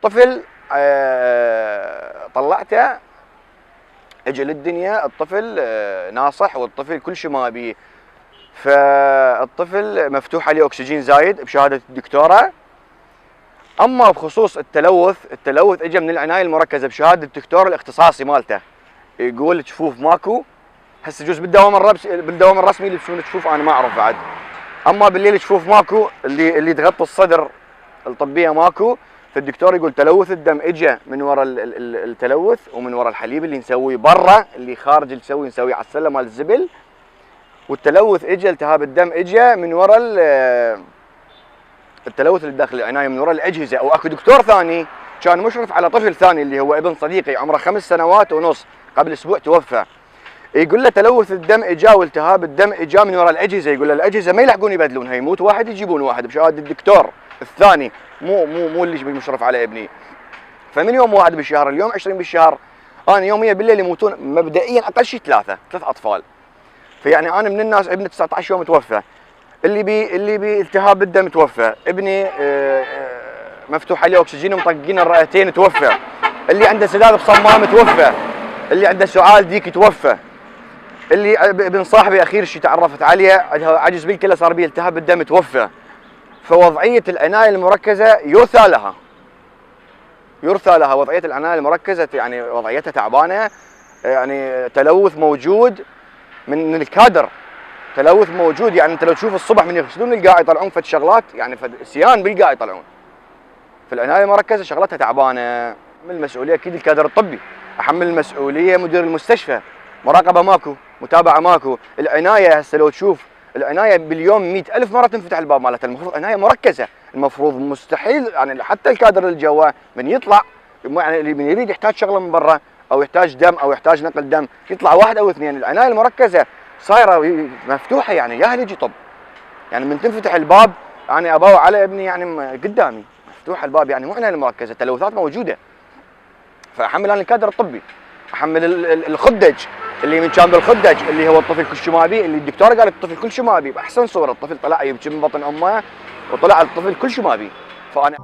طفل طلعته اجى للدنيا، الطفل ناصح والطفل كل شيء ما بيه. فالطفل مفتوح عليه اكسجين زايد بشهاده الدكتوره. اما بخصوص التلوث اجى من العنايه المركزه بشهاده الدكتور الاختصاصي مالته، يقول جفوف ماكو. هسه جزء بالدوام الرسمي اللي يلبسون جفوف انا ما اعرف بعد. اما بالليل جفوف ماكو، اللي تغطي الصدر الطبيه ماكو. فالدكتور يقول تلوث الدم اجى من وراء التلوث ومن وراء الحليب اللي نسويه برا، اللي خارج نسويه على السله مال الزبل. والتلوث اجى، التهاب الدم اجى من وراء التلوث اللي داخل العنايه من وراء الاجهزه. او اكو دكتور ثاني كان مشرف على طفل ثاني اللي هو ابن صديقي عمره 5 سنوات ونص، قبل اسبوع توفى. يقول له تلوث الدم اجا والتهاب الدم اجا من وراء الاجهزه. يقول له الاجهزه ما يلحقون يبدلونها، يموت واحد يجيبون واحد بشهاده الدكتور الثاني، مو اللي مشرف على ابني. فمن يوم 1 بالشهر اليوم 20 بالشهر، انا يوميا بالليل يموتون مبدئيا اقل شيء ثلاث اطفال. فيعني انا من الناس ابني 19 يوم توفى، اللي بي التهاب الدم توفى، ابني مفتوح عليه اكسجين مطقين الرئتين توفى، اللي عنده سداد بصمام توفى، اللي عنده سعال ديك توفى، اللي ابن صاحبي اخير شيء تعرفت عليه عجز بالكلى صار بيه التهاب الدم توفى. فوضعيه العنايه المركزه يرثى لها وضعيه العنايه المركزه، يعني وضعيتها تعبانه. يعني تلوث موجود من الكادر، تلوث موجود. يعني انت لو تشوف الصبح من يغسلون القاع يطلعون فد شغلات، يعني فد سيان بالقاع يطلعون. في العنايه المركزه شغلتها تعبانه. من المسؤوليه اكيد الكادر الطبي، احمل المسؤوليه مدير المستشفى. مراقبه ماكو، متابعه ماكو. العنايه هسه لو تشوف العنايه باليوم 100,000 مره تنفتح الباب مالتها، المفروض عنايه مركزه. المفروض مستحيل يعني حتى الكادر اللي جوا من يطلع، يعني اللي من يريد يحتاج شغله من برا او يحتاج دم او يحتاج نقل دم يطلع واحد او اثنين. العنايه المركزه صايره مفتوحه، يعني ياهل يجي طب. يعني من تنفتح الباب يعني ابوه على ابني يعني قدامي مفتوح الباب، يعني مو عنايه مركزه، التلوثات موجوده. فاحمل انا الكادر الطبي، احمل الخدج اللي من كان بالخدج اللي هو الطفل كل شيء ما بيه، اللي الدكتور قال الطفل كل شيء ما بيه باحسن صوره. الطفل طلع يبكي من بطن امه وطلع الطفل كل شيء ما بيه. فانا